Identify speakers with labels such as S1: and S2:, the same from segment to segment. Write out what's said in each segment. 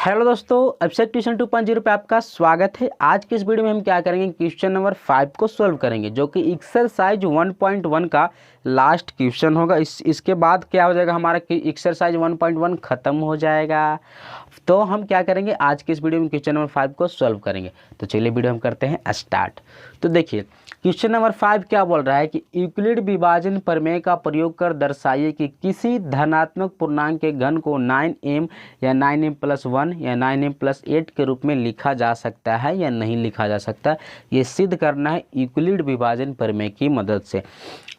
S1: Hello दोस्तों, अभिषेक tuition 2.0 पे आपका स्वागत है। आज की इस वीडियो में हम क्या करेंगे, क्वेश्चन नंबर 5 को सॉल्व करेंगे, जो कि एक्सरसाइज 1.1 का लास्ट क्वेश्चन होगा। इसके बाद क्या हो जाएगा, हमारा एक्सरसाइज 1.1 खत्म हो जाएगा। तो हम क्या करेंगे, आज के इस वीडियो में क्वेश्चन नंबर 5 को सॉल्व करेंगे। तो चलिए वीडियो हम करते हैं स्टार्ट। तो देखिए क्वेश्चन नंबर 5 क्या बोल रहा है कि यूक्लिड विभाजन प्रमेय का प्रयोग कर दर्शाइए कि किसी धनात्मक पूर्णांक के घन को 9m या 9m+1 या 9m+8 के रूप में लिखा जा सकता है या नहीं लिखा जा सकता। ये सिद्ध करना है यूक्लिड विभाजन प्रमेय की मदद से।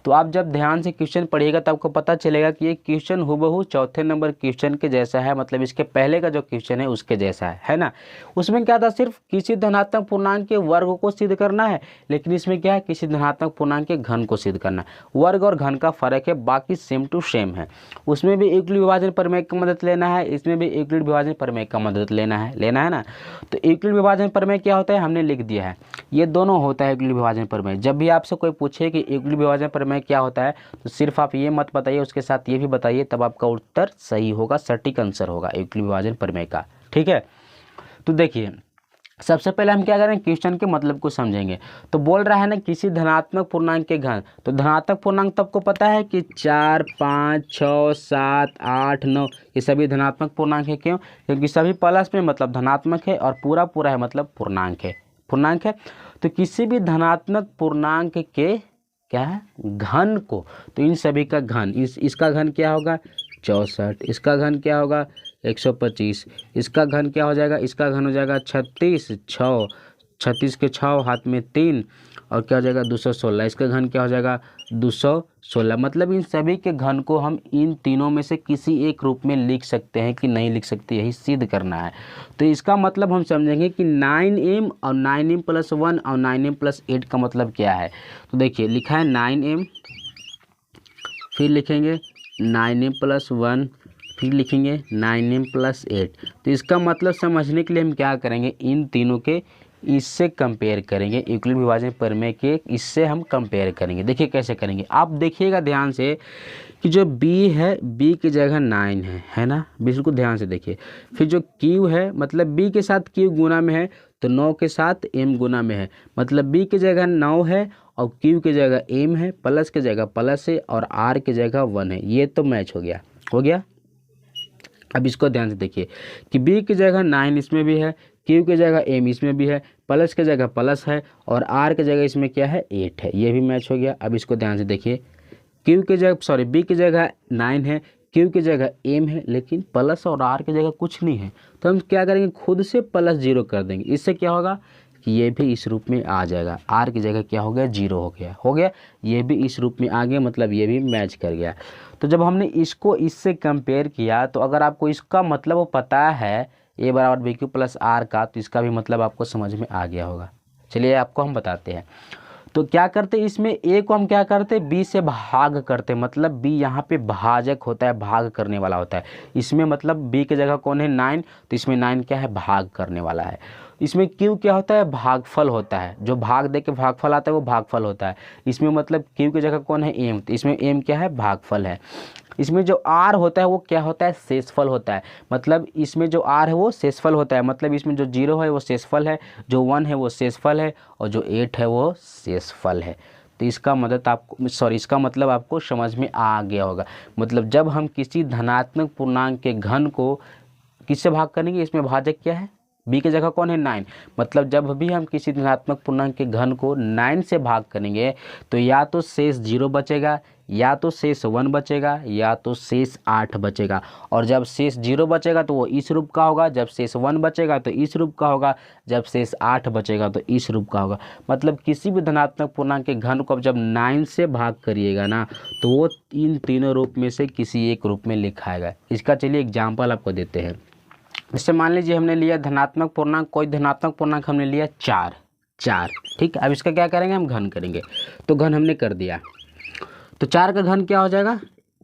S1: तो आप जब ध्यान से क्वेश्चन पढ़िएगा तो आपको पता चलेगा कि ये क्वेश्चन हूबहू चौथे नंबर क्वेश्चन के जैसा है, मतलब इसके पहले का जो क्वेश्चन है उसके जैसा है ना। उसमें क्या था, सिर्फ किसी धनात्मक पूर्णांक के वर्ग को सिद्ध करना है, लेकिन इसमें क्या है, किसी धनात्मक पूर्णांक के घन को सिद्ध करना है। वर्ग और घन का फर्क है, बाकी सेम टू सेम है। उसमें भी यूक्लिड विभाजन प्रमेय की मदद लेना है, इसमें भी यूक्लिड विभाजन प्रमेय का मदद लेना है ना। तो यूक्लिड विभाजन प्रमेय क्या होता है, हमने लिख दिया है। ये दोनों होता है यूक्लिड विभाजन प्रमेय। जब भी आपसे कोई पूछे कि यूक्लिड विभाजन प्रमेय क्या होता है, तो सिर्फ आप ये मत बताइए, उसके साथ ये भी बताइए, तब आपका उत्तर सही होगा, सटीक आंसर होगा यूक्लिड विभाजन प्रमेय का। ठीक है, तो देखिए सबसे पहले हम क्या करें, क्वेश्चन के मतलब को समझेंगे। तो बोल रहा है ना किसी धनात्मक पूर्णांक के घन, तो धनात्मक पूर्णांक तो आपको पता है कि 4, 5, 6, 7, 8, 9 ये सभी धनात्मक पूर्णांक है। क्यों? क्योंकि सभी प्लस में मतलब धनात्मक है, और पूरा पूरा है मतलब पूर्णांक है। तो किसी भी धनात्मक पूर्णांक के क्या है, घन को, तो इन सभी का घन, इसका घन क्या होगा 64, इसका घन क्या होगा 125, इसका घन क्या हो जाएगा, इसका घन हो जाएगा 36, 6 36 के 6 हाथ में 3, और क्या हो जाएगा 216, इसका घन क्या हो जाएगा 216। मतलब इन सभी के घन को हम इन तीनों में से किसी एक रूप में लिख सकते हैं कि नहीं लिख सकते, यही सिद्ध करना है। तो इसका मतलब हम समझेंगे कि 9m और 9m+1 और 9m+8 का मतलब क्या है। तो देखिए लिखा है 9m, फिर लिखेंगे 9m+1, फिर लिखेंगे 9m+8। तो इसका मतलब समझने के लिए हम क्या करेंगे, इन तीनों के इससे कंपेयर करेंगे, यूक्लिड विभाजन प्रमेय के इससे हम कंपेयर करेंगे। देखिए कैसे करेंगे, आप देखिएगा ध्यान से कि जो b है, b की जगह 9 है ना, बिल्कुल ध्यान से देखिए। फिर जो q है, मतलब b के साथ q गुना में है, तो 9 के साथ m गुना में है, मतलब b की जगह 9 है और q की जगह m है, प्लस की जगह प्लस है और r की जगह 1 है। ये तो मैच हो गया। अब इसको ध्यान से देखिए कि b की जगह 9 इसमें भी है, q की जगह m इसमें भी है, प्लस की जगह प्लस है, और r की जगह इसमें क्या है 8 है, ये भी मैच हो गया। अब इसको ध्यान से देखिए, b की जगह 9 है, q की जगह m है, लेकिन प्लस और r की जगह कुछ नहीं है। तो हम क्या करेंगे, खुद से +0 कर देंगे। इससे क्या होगा कि ये भी इस रूप में आ जाएगा, r की जगह क्या हो गया 0 हो गया। ये भी इस रूप में आ गया, मतलब ये भी मैच कर गया। तो जब हमने इसको इससे कंपेयर किया, तो अगर आपको इसका मतलब पता है a बराबर BQ + R का, तो इसका भी मतलब आपको समझ में आ गया होगा। चलिए आपको हम बताते हैं। तो क्या करते, इसमें a को हम क्या करते, b से भाग करते, मतलब b यहाँ पे भाजक होता है, भाग करने वाला होता है। इसमें मतलब b की जगह कौन है 9, तो इसमें 9 क्या है, भाग करने वाला है। इसमें q क्या होता है, भागफल होता है, जो भाग दे के भागफल आता है वो भागफल होता है। इसमें मतलब q की जगह कौन है m, तो इसमें m क्या है, भागफल है। इसमें जो r होता है वो क्या होता है, शेषफल होता है, मतलब इसमें जो r है वो शेषफल होता है, मतलब इसमें जो 0 है वो शेषफल है, जो 1 है वो शेषफल है, और जो 8 है वो शेषफल है। तो इसका मतलब आपको समझ में आ गया होगा। मतलब जब हम किसी धनात्मक पूर्णांक के घन को किससे भाग करेंगे, इसमें भाजक क्या है, b की जगह कौन है 9, मतलब जब भी हम किसी धनात्मक पूर्णांक के घन को 9 से भाग करेंगे, तो या तो शेष 0 बचेगा, या तो शेष 1 बचेगा, या तो शेष 8 बचेगा। और जब शेष 0 बचेगा तो वो इस रूप का होगा, जब शेष 1 बचेगा तो इस रूप का होगा, जब शेष 8 बचेगा तो इस रूप का होगा। मतलब किसी भी धनात्मक पूर्णांक के घन को अब जब 9 से भाग करिएगा ना, तो वो इन तीनों रूप में से किसी एक रूप में लिखाएगा। इसका चलिए एग्जाम्पल आपको देते हैं। जैसे मान लीजिए हमने लिया धनात्मक पूर्णांक, कोई धनात्मक पूर्णांक हमने लिया 4, ठीक। अब इसका क्या करेंगे, हम घन करेंगे। तो घन हमने कर दिया, तो 4 का घन क्या हो जाएगा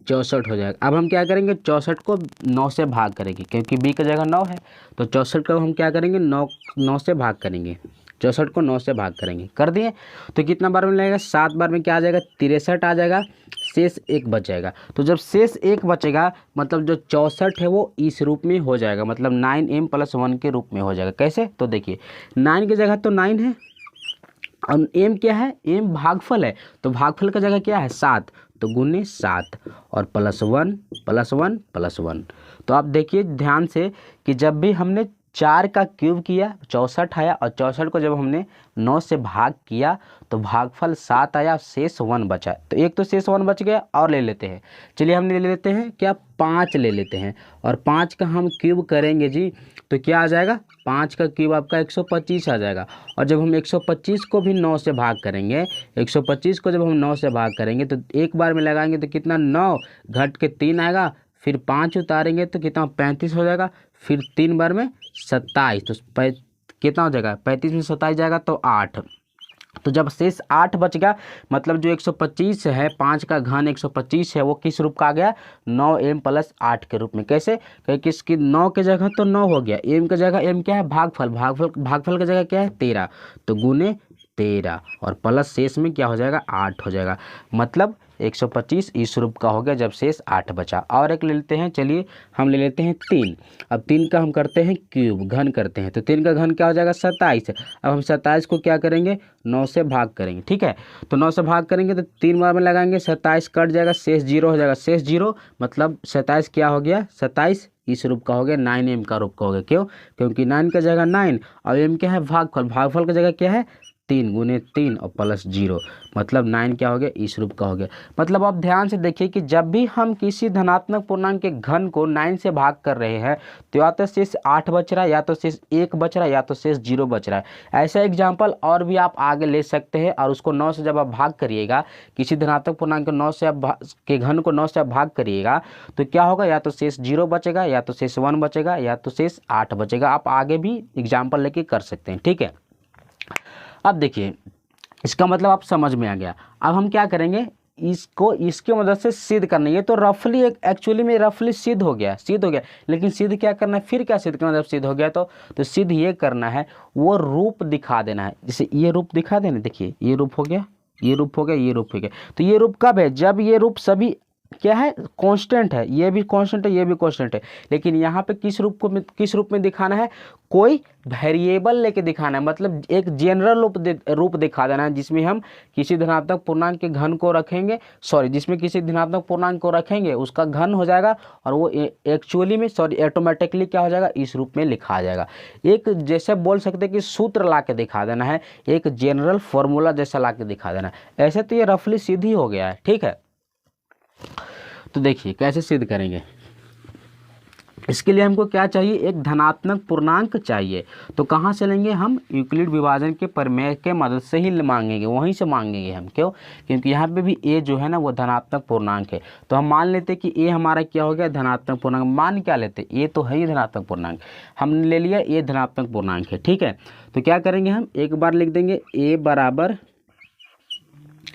S1: 64 हो जाएगा। अब हम क्या करेंगे, 64 को 9 से भाग करेंगे, क्योंकि b की जगह 9 है, तो 64 को हम क्या करेंगे 9 से भाग करेंगे। 64 को 9 से भाग करेंगे, कर दिए। तो कितना बार में लगेगा, 7 बार में क्या आ जाएगा, 63 आ जाएगा, शेष 1 बच जाएगा। तो जब शेष 1 बचेगा मतलब जो 64 है वो इस रूप में हो जाएगा, मतलब 9m + 1 के रूप में हो जाएगा। कैसे, तो देखिए 9 की जगह तो 9 है और m क्या है, m भागफल है, तो भागफल का जगह क्या है 7, तो गुने 7 और +1 +1 +1। तो आप देखिए ध्यान से कि जब भी हमने 4 का क्यूब किया 64 आया, और 64 को जब हमने 9 से भाग किया तो भागफल 7 आया, शेष 1 बचा। तो एक तो शेष 1 बच गया, और ले लेते हैं, चलिए हम ले लेते हैं क्या, 5 ले लेते हैं, और 5 का हम क्यूब करेंगे जी तो क्या आ जाएगा, 5 का क्यूब आपका 125 आ जाएगा। और जब हम 125 को भी 9 से भाग करेंगे, 125 को जब हम 9 से भाग करेंगे तो एक बार में लगाएंगे तो कितना, 9 घट के 3 आएगा, फिर 5 उतारेंगे तो कितना 35 हो जाएगा, फिर 3 बार में 27, तो कितना हो जाएगा, 35 में 27 जाएगा तो 8। तो जब शेष 8 बच गया मतलब जो 125 है, 5 का घन 125 है, वो किस रूप का आ गया, 9m + 8 के रूप में। कैसे, क्योंकि इसकी 9 की जगह तो 9 हो गया, m की जगह m क्या है, भागफल, भागफल की जगह क्या है 13, तो गुने 13 और प्लस शेष में क्या हो जाएगा, 8 हो जाएगा। मतलब 125 इस रूप का हो गया जब शेष 8 बचा। और एक ले लेते हैं, चलिए हम ले लेते हैं 3। अब 3 का हम करते हैं क्यूब, घन करते हैं, तो 3 का घन क्या हो जाएगा, 27। अब हम 27 को क्या करेंगे, 9 से भाग करेंगे, ठीक है। तो 9 से भाग करेंगे तो 3 बार में लगाएंगे, 27 कट जाएगा, शेष 0 हो जाएगा, शेष 0 मतलब 27 क्या हो गया, 27 इस रूप का हो गया, 9m का रूप का हो गया। क्यों, क्योंकि 9 का जगह 9 और m क्या है, भागफल, भागफल की जगह क्या है 3 गुने 3 और +0 मतलब 9 क्या हो गया, इस रूप का हो गया। मतलब आप ध्यान से देखिए कि जब भी हम किसी धनात्मक पूर्णांक के घन को 9 से भाग कर रहे हैं तो या तो शेष 8 बच रहा है, या तो शेष 1 बच रहा है, या तो शेष 0 बच रहा है। ऐसा एग्जाम्पल और भी आप आगे ले सकते हैं। और उसको 9 से जब आप भाग करिएगा, किसी धनात्मक पूर्णांक को 9 से आप के घन को 9 से आप भाग करिएगा तो क्या होगा, या तो शेष 0 बचेगा, या तो शेष 1 बचेगा, या तो शेष 8 बचेगा। आप आगे भी एग्जाम्पल लेके कर सकते हैं, ठीक है। अब देखिए इसका मतलब आप समझ में आ गया। अब हम क्या करेंगे, इसको इसके मदद से सिद्ध करना है। ये तो रफली एक्चुअली में रफली सिद्ध हो गया, लेकिन सिद्ध क्या करना है, फिर क्या सिद्ध करना, जब सिद्ध हो गया तो सिद्ध ये करना है, वो रूप दिखा देना है। जैसे ये रूप दिखा देना, देखिए ये रूप हो गया, ये रूप हो गया, ये रूप हो गया। तो ये रूप कब है, जब ये रूप सभी क्या है, कांस्टेंट है, ये भी कांस्टेंट है, ये भी कांस्टेंट है। लेकिन यहाँ पे किस रूप में दिखाना है, कोई वेरिएबल लेके दिखाना है, मतलब एक जनरल रूप दिखा देना है जिसमें हम किसी धनात्मक पूर्णांक के घन को रखेंगे, जिसमें किसी धनात्मक पूर्णांक को रखेंगे उसका घन हो जाएगा, और वो एक्चुअली में ऑटोमेटिकली क्या हो जाएगा, इस रूप में लिखा जाएगा। एक जैसे बोल सकते हैं कि सूत्र ला के दिखा देना है, एक जनरल फॉर्मूला जैसा ला के दिखा देना है। ऐसे तो ये रफली सिद्ध ही हो गया है, ठीक है। तो देखिए कैसे सिद्ध करेंगे, इसके लिए हमको क्या चाहिए, एक धनात्मक पूर्णांक चाहिए। तो कहाँ से लेंगे हम, यूक्लिड विभाजन के प्रमेय के मदद से ही मांगेंगे, वहीं से मांगेंगे हम। क्यों, क्योंकि यहाँ पे भी a जो है ना वो धनात्मक पूर्णांक है। तो हम मान लेते कि a हमारा क्या हो गया, धनात्मक पूर्णांक। मान क्या लेते, a तो है ही धनात्मक पूर्णांक, हमने ले लिया a धनात्मक पूर्णांक है, ठीक है। तो क्या करेंगे, हम एक बार लिख देंगे a बराबर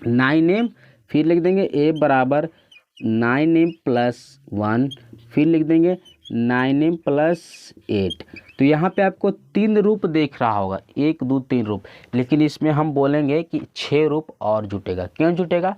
S1: 9m, फिर लिख देंगे a बराबर 9m + 1, फिर लिख देंगे 9m + 8। तो यहाँ पे आपको 3 रूप देख रहा होगा, 1 2 3 रूप, लेकिन इसमें हम बोलेंगे कि 6 रूप और जुटेगा। क्यों जुटेगा,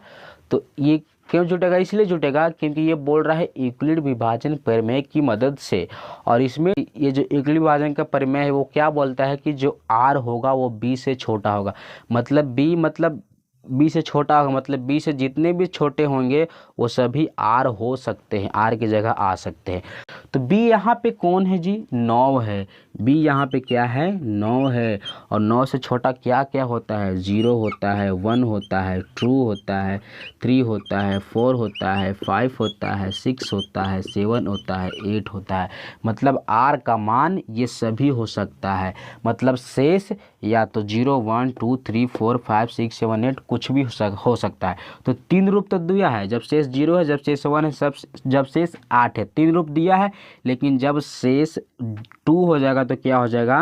S1: तो ये क्यों जुटेगा, इसलिए जुटेगा क्योंकि ये बोल रहा है यूक्लिड विभाजन प्रमेय की मदद से। और इसमें ये जो यूक्लिड विभाजन का प्रमेय है वो क्या बोलता है कि जो r होगा वो b से छोटा होगा, मतलब b से छोटा होगा, मतलब b से जितने भी छोटे होंगे वो सभी r हो सकते हैं, r की जगह आ सकते हैं। तो b यहाँ पे कौन है जी, 9 है। b यहाँ पे क्या है, 9 है। और 9 से छोटा क्या क्या होता है, 0 होता है, 1 होता है, 2 होता है, 3 होता है, 4 होता है, 5 होता है, 6 होता है, 7 होता है, 8 होता है। मतलब r का मान ये सभी हो सकता है, मतलब शेष या तो 0 1 2 3 4 5 6 7 8 कुछ भी हो सकता है। तो 3 रूप तो दिया है, जब शेष 0 है, जब शेष 1 है, जब शेष 8 है, 3 रूप दिया है। लेकिन जब शेष 2 हो जाएगा तो क्या हो जाएगा,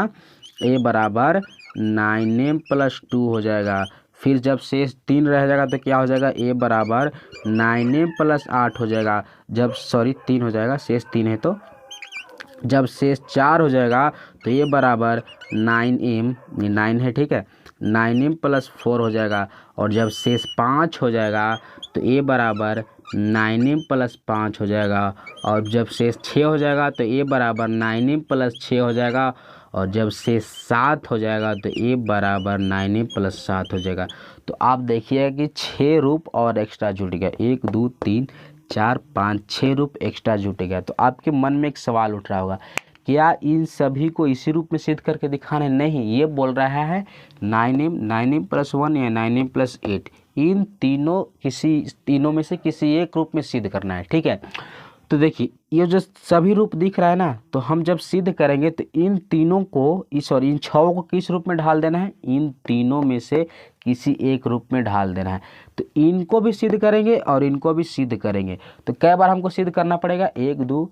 S1: a बराबर 9m + 2 हो जाएगा। फिर जब शेष 3 रह जाएगा तो क्या हो जाएगा, a बराबर 9m + 8 हो जाएगा। जब 3 हो जाएगा, शेष 3 है तो जब शेष 4 हो जाएगा तो ये बराबर 9m, ये 9 है, ठीक है, 9m प्लस 4 हो जाएगा। और जब शेष 5 हो जाएगा तो ये बराबर 9m प्लस 5 हो जाएगा। और जब शेष 6 हो जाएगा तो ये बराबर 9m प्लस 6 हो जाएगा। और जब शेष 7 हो जाएगा तो ये बराबर 9m प्लस 7 हो जाएगा। तो आप देखिए कि 6 रूप और एक्स्ट्रा जुट गया, 1 2 3 4 5 6 रूप एक्स्ट्रा जुट गया। तो आपके मन में एक सवाल उठ रहा होगा, क्या इन सभी को इसी रूप में सिद्ध करके दिखाना है? नहीं, ये बोल रहा है 9m प्लस 1 या 9m प्लस 8, इन तीनों में से किसी एक रूप में सिद्ध करना है, ठीक है। तो देखिए ये जो सभी रूप दिख रहा है ना, तो हम जब सिद्ध करेंगे तो इन तीनों को इन 6 को किस रूप में ढाल देना है? इन तीनों में से किसी एक रूप में ढाल देना है। तो इनको भी सिद्ध करेंगे और इनको भी सिद्ध करेंगे। तो कई बार हमको सिद्ध करना पड़ेगा? 1 2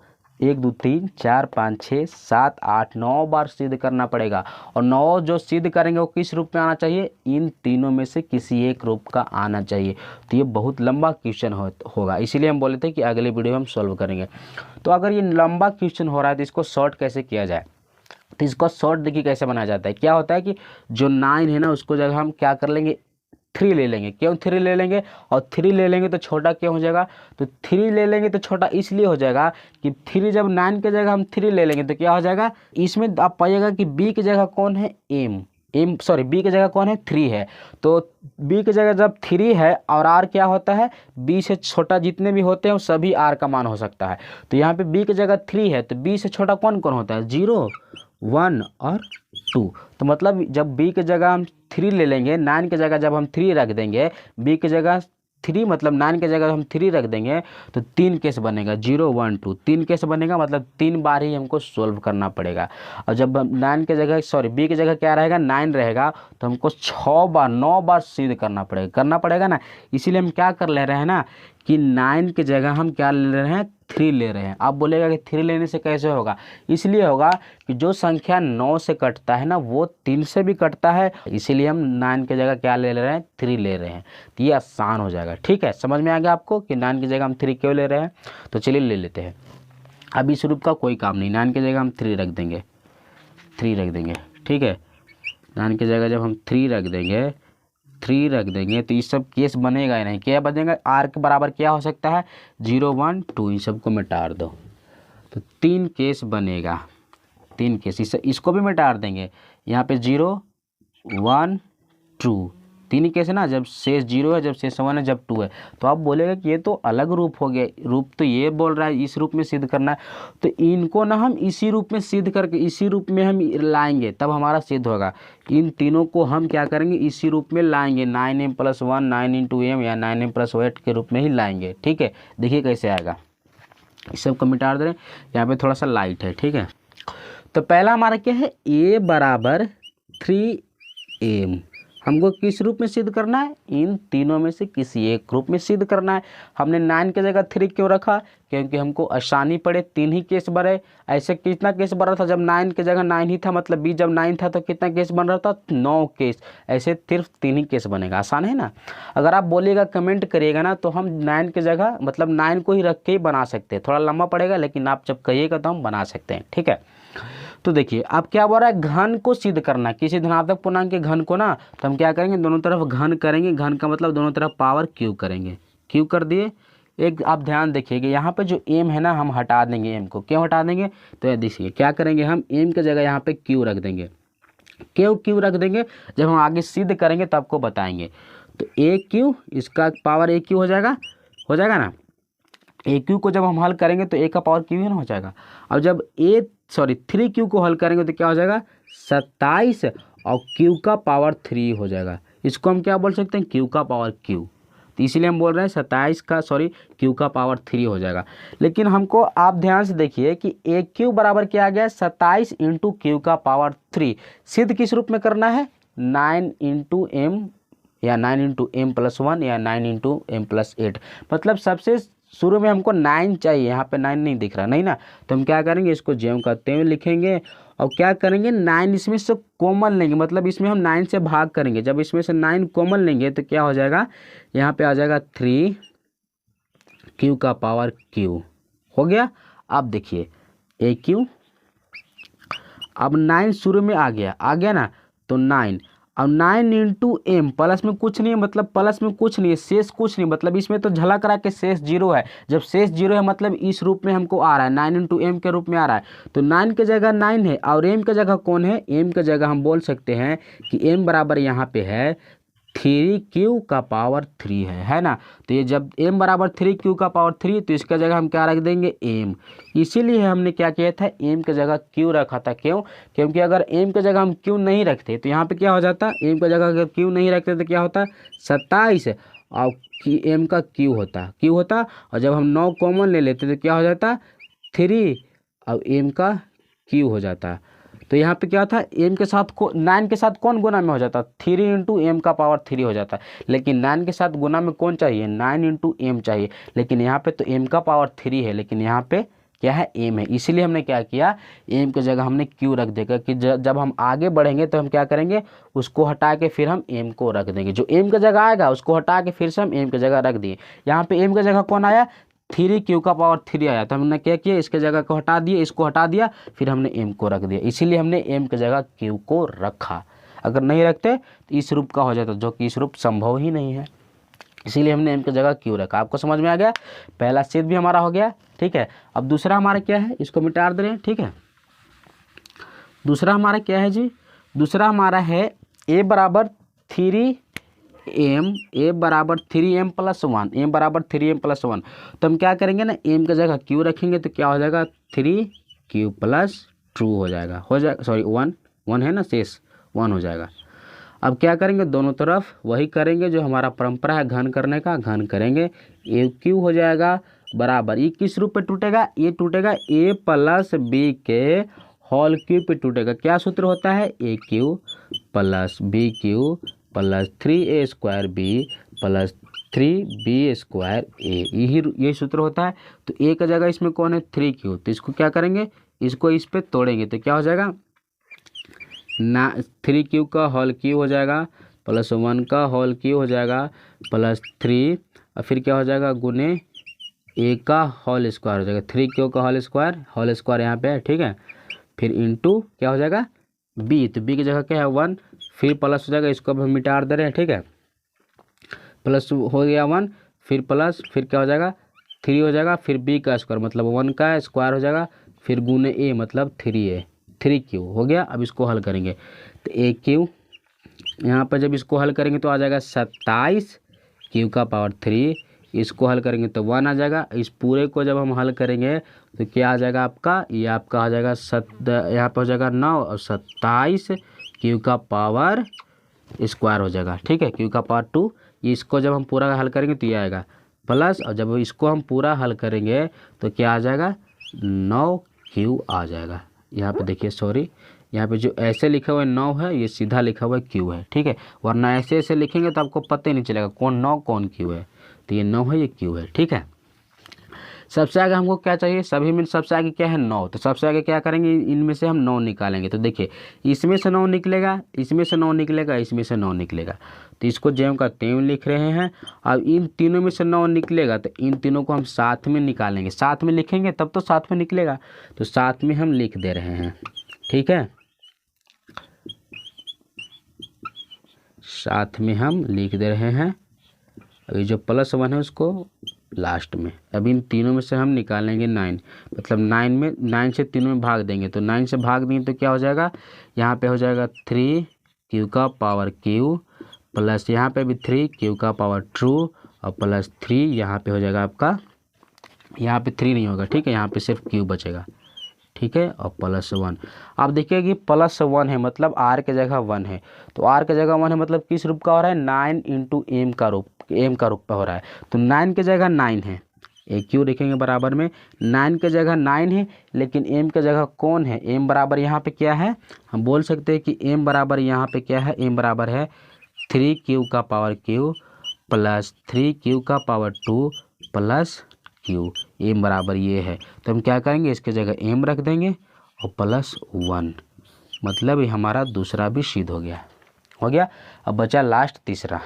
S1: 3 4 5 6 7 8 9 बार सिद्ध करना पड़ेगा। और 9 जो सिद्ध करेंगे वो किस रूप में आना चाहिए? इन तीनों में से किसी एक रूप का आना चाहिए। तो ये बहुत लंबा क्वेश्चन होगा, इसीलिए हम बोले थे कि अगले वीडियो में हम सॉल्व करेंगे। तो अगर ये लंबा क्वेश्चन हो रहा है तो इसको शॉर्ट कैसे किया जाए? तो इसको शॉर्ट देखिए कैसे बनाया जाता है। क्या होता है कि जो 9 है ना, उसको जगह हम क्या कर लेंगे? 3 ले लेंगे। क्यों 3 ले लेंगे? और 3 ले लेंगे तो छोटा क्यों हो जाएगा? तो 3 ले लेंगे तो छोटा इसलिए हो जाएगा कि 3 जब 9 की जगह हम 3 ले लेंगे तो क्या हो जाएगा? इसमें आप पाइएगा कि b की जगह कौन है? b की जगह कौन है? 3 है। तो b की जगह जब 3 है और r क्या होता है? b से छोटा जितने भी होते हैं वो सभी r का मान हो सकता है। तो यहाँ पे b की जगह 3 है तो b से छोटा कौन कौन होता है? 0 1 और 2। तो मतलब जब b की जगह हम 3 ले लेंगे, 9 की जगह जब हम 3 रख देंगे, b की जगह 3 मतलब 9 की जगह हम 3 रख देंगे तो 3 केस बनेगा, 0 1 2, 3 केस बनेगा। मतलब 3 बार ही हमको सोल्व करना पड़ेगा। और जब 9 की जगह b की जगह क्या रहेगा? 9 रहेगा तो हमको 9 बार सिद्ध करना पड़ेगा ना। इसीलिए हम क्या कर ले रहे हैं ना कि 9 की जगह हम क्या ले रहे हैं? 3 ले रहे हैं। आप बोलेगा कि 3 लेने से कैसे होगा? इसलिए होगा कि जो संख्या 9 से कटता है ना वो 3 से भी कटता है, इसीलिए हम 9 की जगह क्या ले रहे हैं? 3 ले रहे हैं। तो ये आसान हो जाएगा, ठीक है। समझ में आ गया आपको कि 9 की जगह हम 3 क्यों ले रहे हैं? तो चलिए ले लेते हैं। अब इस रूप का कोई काम नहीं, 9 की जगह हम 3 रख देंगे, ठीक है। 9 की जगह जब हम 3 रख देंगे तो ये सब केस बनेगा ही नहीं। क्या बनेगा? r के बराबर क्या हो सकता है? 0 1 2, इन सबको मिटा दो तो 3 केस बनेगा, 3 केस। इसको भी मिटा देंगे, यहाँ पे 0 1 2, 3 केस है ना। जब शेष 0 है, जब शेष 1 है, जब 2 है। तो आप बोलेगा कि ये तो अलग रूप हो गया, रूप तो ये बोल रहा है इस रूप में सिद्ध करना है। तो इनको ना हम इसी रूप में सिद्ध करके इसी रूप में हम लाएंगे तब हमारा सिद्ध होगा। इन तीनों को हम क्या करेंगे? इसी रूप में लाएंगे, 9m प्लस 1 9 इंटू m या 9m प्लस 8 के रूप में ही लाएंगे, ठीक है। देखिए कैसे आएगा, इस सब को मिटा दे रहे हैं। यहाँ पे थोड़ा सा लाइट है, ठीक है। तो पहला हमारा क्या है? a बराबर 3m। हमको किस रूप में सिद्ध करना है? इन तीनों में से किसी एक रूप में सिद्ध करना है। हमने 9 की जगह 3 क्यों रखा? क्योंकि हमको आसानी पड़े, 3 ही केस बने। ऐसे कितना केस बन रहा था? जब 9 की जगह 9 ही था, मतलब b जब 9 था तो कितना केस बन रहा था? 9 केस। ऐसे सिर्फ 3 ही केस बनेगा, आसान है ना। अगर आप बोलिएगा कमेंट करिएगा ना तो हम 9 की जगह मतलब 9 को ही रख के ही बना सकते हैं। थोड़ा लंबा पड़ेगा लेकिन आप जब कहिएगा तो हम बना सकते हैं, ठीक है। तो देखिए अब क्या बोल रहा है? घन को सिद्ध करना, किसी धनात्मक पूर्णांक के घन को ना, तो हम क्या करेंगे? दोनों तरफ घन करेंगे। घन का मतलब दोनों तरफ पावर क्यू करेंगे, क्यू कर दिए। एक आप ध्यान देखिएगा, यहाँ पे जो m है ना हम हटा देंगे, m को। क्यों हटा देंगे? तो ये देखिए क्या करेंगे, हम m की जगह यहाँ पे q रख देंगे। क्यों रख देंगे? जब हम आगे सिद्ध करेंगे तो आपको बताएंगे। तो a q, इसका पावर a q हो जाएगा ना। ए क्यू को जब हम हल करेंगे तो ए का पावर क्यू ही ना हो जाएगा। अब जब 3 क्यू को हल करेंगे तो क्या हो जाएगा? 27 और क्यू का पावर 3 हो जाएगा। इसको हम क्या बोल सकते हैं? क्यू का पावर क्यू। तो इसीलिए हम बोल रहे हैं 27 का क्यू का पावर 3 हो जाएगा। लेकिन हमको आप ध्यान से देखिए कि ए क्यू बराबर क्या आ गया? 27 इंटू क्यू का पावर 3। सिद्ध किस रूप में करना है? 9 इंटू एम या 9 इंटू एम प्लस 1 या 9 इंटू एम प्लस 8। मतलब सबसे शुरू में हमको 9 चाहिए, यहाँ पे 9 नहीं दिख रहा, नहीं ना। तो हम क्या करेंगे? इसको ज्यों करते हुए लिखेंगे और क्या करेंगे? 9 इसमें से कॉमन लेंगे, मतलब इसमें हम 9 से भाग करेंगे। जब इसमें से 9 कॉमन लेंगे तो क्या हो जाएगा? यहाँ पे आ जाएगा 3 क्यू का पावर क्यू हो गया। अब देखिए ए क्यू अब 9 शुरू में आ गया ना, तो 9, अब 9 इंटू एम, प्लस में कुछ नहीं है, मतलब प्लस में कुछ नहीं है, शेष कुछ नहीं, मतलब इसमें तो झलक रहा है कि शेष 0 है। जब शेष 0 है मतलब इस रूप में हमको आ रहा है, 9 इंटू एम के रूप में आ रहा है। तो 9 के जगह 9 है और एम के जगह कौन है, एम के जगह हम बोल सकते हैं कि एम बराबर यहाँ पे है 3 का पावर 3 है ना। तो ये जब m बराबर 3 का पावर 3, तो इसका जगह हम क्या रख देंगे, m। इसीलिए हमने क्या किया था, m के जगह q रखा था। क्यों, क्योंकि अगर m के जगह हम q नहीं रखते तो यहाँ पे क्या हो जाता, m के जगह अगर q नहीं रखते तो क्या होता, 27 और m का q होता और जब हम 9 कॉमन ले लेते तो क्या हो जाता 3 और m का q हो जाता। तो यहाँ पे क्या था, m के साथ 9 के साथ कौन गुना में हो जाता, 3 इंटू एम का पावर 3 हो जाता। लेकिन 9 के साथ गुना में कौन चाहिए, 9 इंटू एम चाहिए। लेकिन यहाँ पे तो m का पावर 3 है, लेकिन यहाँ पे क्या है, m है। इसीलिए हमने क्या किया, m की जगह हमने q रख देगा कि जब हम आगे बढ़ेंगे तो हम क्या करेंगे, उसको हटा के फिर हम m को रख देंगे। जो m की जगह आएगा उसको हटा के फिर से हम m की जगह रख दिए। यहाँ पे m की जगह कौन आया, 3 का पावर 3 आया। तो हमने क्या किया, इसके जगह को हटा दिया, इसको हटा दिया, फिर हमने m को रख दिया। इसीलिए हमने m की जगह q को रखा। अगर नहीं रखते तो इस रूप का हो जाता, जो कि इस रूप संभव ही नहीं है। इसीलिए हमने m की जगह q रखा। आपको समझ में आ गया, पहला छेद भी हमारा हो गया। ठीक है, अब दूसरा हमारा क्या है, इसको मिटा दे रहे हैं। ठीक है, दूसरा हमारा क्या है जी, दूसरा हमारा है a बराबर 3m, a बराबर 3m प्लस 1, m बराबर 3m प्लस 1। तो हम क्या करेंगे ना, m की जगह q रखेंगे तो क्या हो जाएगा, 3q प्लस 2 हो जाएगा, सॉरी 1 है ना, शेष 1 हो जाएगा। अब क्या करेंगे, दोनों तरफ वही करेंगे जो हमारा परंपरा है घन करने का, घन करेंगे। ए क्यू हो जाएगा बराबर, ये किस रूप पे टूटेगा, ये टूटेगा a प्लस बी के होल क्यूब पे टूटेगा। क्या सूत्र होता है, A cube plus B cube plus 3a square B plus 3b square A, यही सूत्र होता है। तो a का जगह इसमें कौन है, 3q, तो इसको क्या करेंगे, इसको इस पे तोड़ेंगे तो क्या हो जाएगा ना, 3q का होल क्यूब हो जाएगा प्लस 1 का होल क्यूब हो जाएगा प्लस 3 और फिर क्या हो जाएगा गुने a का होल स्क्वायर हो जाएगा, 3q का होल स्क्वायर यहाँ पे है। ठीक है, फिर इंटू क्या हो जाएगा b, तो b की जगह क्या है 1, फिर प्लस हो जाएगा, इसको अब हम मिटा दे रहे हैं। ठीक है, प्लस हो गया 1, फिर प्लस, फिर क्या हो जाएगा 3 हो जाएगा, फिर b का स्क्वायर मतलब 1 का स्क्वायर हो जाएगा, फिर गुने a मतलब 3a, 3q हो गया। अब इसको हल करेंगे तो a क्यू, यहाँ पर जब इसको हल करेंगे तो आ जाएगा 27 q का पावर 3, इसको हल करेंगे तो 1 आ जाएगा। इस पूरे को जब हम हल करेंगे तो क्या आ जाएगा आपका, ये आपका आ जाएगा यहाँ पर हो जाएगा 9 और 27 q का पावर स्क्वायर हो जाएगा। ठीक है, q का पावर 2, इसको जब हम पूरा हल करेंगे तो ये आएगा प्लस, और जब इसको हम पूरा हल करेंगे तो क्या आ जाएगा 9q आ जाएगा। यहाँ पे देखिए, सॉरी यहाँ पे जो ऐसे लिखा हुआ है 9 है, ये सीधा लिखा हुआ है q है। ठीक है, वरना ऐसे ऐसे लिखेंगे तो आपको पता ही नहीं चलेगा कौन 9 कौन q है। तो ये 9 है, ये q है। ठीक है, सबसे आगे हमको क्या चाहिए, सभी में सबसे आगे क्या है 9, तो सबसे आगे क्या करेंगे, इनमें से हम 9 निकालेंगे। तो देखिए इसमें से 9 निकलेगा, इसमें से 9 निकलेगा, इसमें से 9 निकलेगा, तो इसको ज्यों का त्यों लिख रहे हैं। अब इन तीनों में से 9 निकलेगा तो इन तीनों को हम साथ में निकालेंगे, साथ में लिखेंगे तब तो साथ में निकलेगा, तो साथ में हम लिख दे रहे हैं। ठीक है, साथ में हम लिख दे रहे हैं। अभी जो प्लस 1 है उसको लास्ट में। अब इन तीनों में से हम निकालेंगे 9, मतलब 9 से तीनों में भाग देंगे, तो 9 से भाग देंगे तो क्या हो जाएगा, यहाँ पे हो जाएगा 3q का पावर q प्लस यहाँ पे भी 3q का पावर 2 और प्लस 3 यहाँ पे हो जाएगा आपका, यहाँ पे 3 नहीं होगा। ठीक है, यहाँ पे सिर्फ q बचेगा। ठीक है, और प्लस 1। आप देखिए कि प्लस 1 है मतलब r के जगह 1 है, तो r के जगह 1 है मतलब किस रूप का हो रहा है, 9 इंटू एम का रूप पे हो रहा है। तो 9 के जगह 9 है, ए क्यू लिखेंगे बराबर में, 9 के जगह 9 है, लेकिन m के जगह कौन है, m बराबर यहाँ पे क्या है, हम बोल सकते हैं कि m बराबर यहाँ पे क्या है, m बराबर है 3q का पावर q प्लस 3q का पावर 2 प्लस q, m बराबर ये है। तो हम क्या करेंगे, इसके जगह m रख देंगे और प्लस 1, मतलब ये हमारा दूसरा भी सिद्ध हो गया। अब बचा लास्ट तीसरा,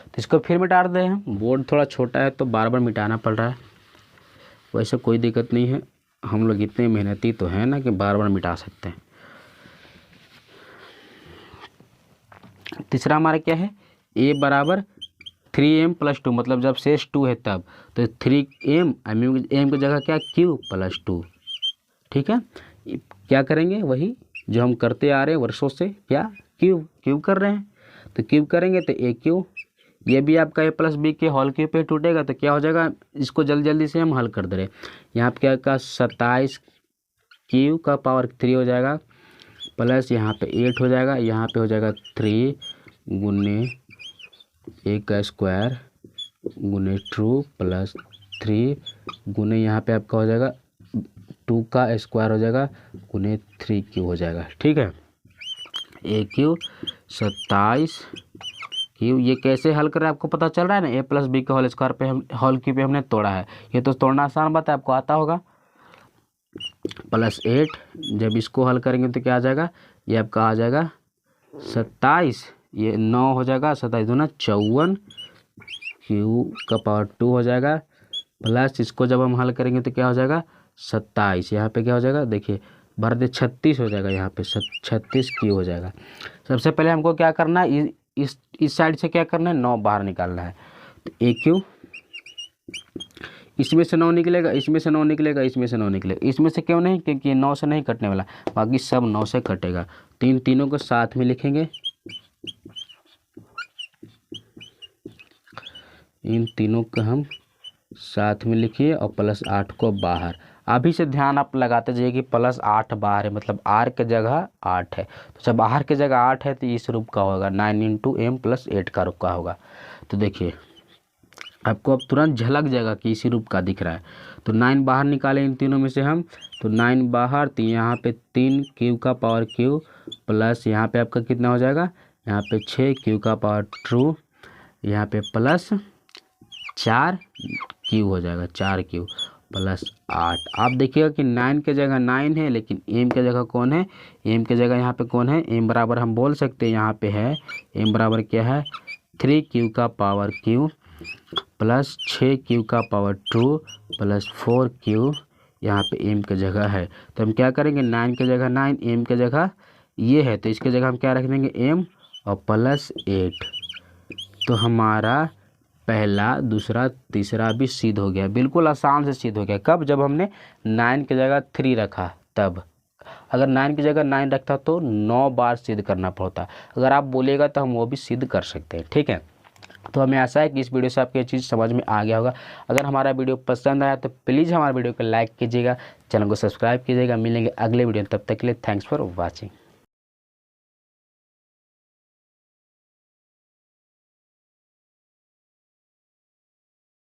S1: तो इसको फिर मिटा दे हैं। बोर्ड थोड़ा छोटा है तो बार बार मिटाना पड़ रहा है, वैसे कोई दिक्कत नहीं है, हम लोग इतने मेहनती तो हैं ना कि बार बार मिटा सकते हैं। तीसरा हमारा क्या है, a बराबर 3m + 2, मतलब जब शेष 2 है तब, तो 3m m की जगह क्या, q + 2। ठीक है, क्या करेंगे, वही जो हम करते आ रहे हैं वर्षों से, क्या क्यूब कर रहे हैं, तो क्यूब करेंगे तो a क्यूब, ये भी आपका a + b के होल क्यूब पे टूटेगा, तो क्या हो जाएगा, इसको जल्दी से हम हल कर दे रहे हैं। यहाँ पे क्या का 27 क्यू का पावर 3 हो जाएगा, प्लस यहाँ पे 8 हो जाएगा, यहाँ पे हो जाएगा 3 गुने a का स्क्वायर गुने 2 + 3 गुने यहाँ पे आपका हो जाएगा 2 का स्क्वायर हो जाएगा गुने 3 क्यू हो जाएगा। ठीक है, a क्यू 27 क्यू, ये कैसे हल करें आपको पता चल रहा है ना, a + b के होल स्क्वायर पे हम होल क्यूब पे हमने तोड़ा है, ये तो तोड़ना आसान बात है, आपको आता होगा। +8, जब इसको हल करेंगे तो क्या आ जाएगा, ये आपका आ जाएगा 27, ये 9 हो जाएगा, 27 दूना 54 क्यू का पावर 2 हो जाएगा, प्लस इसको जब हम हल करेंगे तो क्या हो जाएगा 27, यहाँ पे क्या हो जाएगा, देखिए भर दे 36 हो जाएगा, यहाँ पे 36 क्यू हो जाएगा। सबसे पहले हमको क्या करना है, इस साइड से क्या करना है, 9 बाहर निकालना है, तो a क्यू, इसमें से 9 निकलेगा, इसमें से 9 निकलेगा, इसमें से 9 निकलेगा, इसमें से क्यों नहीं, क्योंकि ये 9 से नहीं कटने वाला, बाकी सब 9 से कटेगा, तो इन तीनों को साथ में लिखेंगे, इन तीनों को हम साथ में लिखिए और +8 को बाहर। अभी से ध्यान आप लगाते जाइए कि +8 बाहर है, मतलब r के जगह 8 है, तो जब r के जगह 8 है तो इस रूप का होगा, 9 × m + 8 का रूप का होगा। तो देखिए आपको अब तुरंत झलक जाएगा कि इसी रूप का दिख रहा है, तो 9 बाहर निकालें इन तीनों में से हम, तो 9 बाहर, तो यहाँ पे 3 क्यू का पावर क्यू, प्लस यहाँ पे आपका कितना हो जाएगा, यहाँ पे 6 क्यू का पावर 2, यहाँ पे प्लस 4 क्यू हो जाएगा, 4 क्यू + 8। आप देखिएगा कि 9 के जगह 9 है, लेकिन m के जगह कौन है, m के जगह यहाँ पे कौन है, m बराबर हम बोल सकते हैं यहाँ पे है, m बराबर क्या है 3 क्यू का पावर क्यू प्लस 6 क्यू का पावर 2 प्लस 4 क्यू, यहाँ पे m की जगह है, तो हम क्या करेंगे, 9 के जगह 9, m के जगह ये है, तो इसके जगह हम क्या रख देंगे m और +8, तो हमारा पहला, दूसरा, तीसरा भी सिद्ध हो गया, बिल्कुल आसान से सिद्ध हो गया। कब, जब हमने 9 की जगह 3 रखा तब, अगर 9 की जगह 9 रखता तो 9 बार सिद्ध करना पड़ता, अगर आप बोलेगा तो हम वो भी सिद्ध कर सकते हैं। ठीक है, तो हमें आशा है कि इस वीडियो से आपको ये चीज़ समझ में आ गया होगा। अगर हमारा वीडियो पसंद आया तो प्लीज़ हमारे वीडियो को लाइक कीजिएगा, चैनल को सब्सक्राइब कीजिएगा। मिलेंगे अगले वीडियो, तब तक के लिए थैंक्स फॉर वॉचिंग।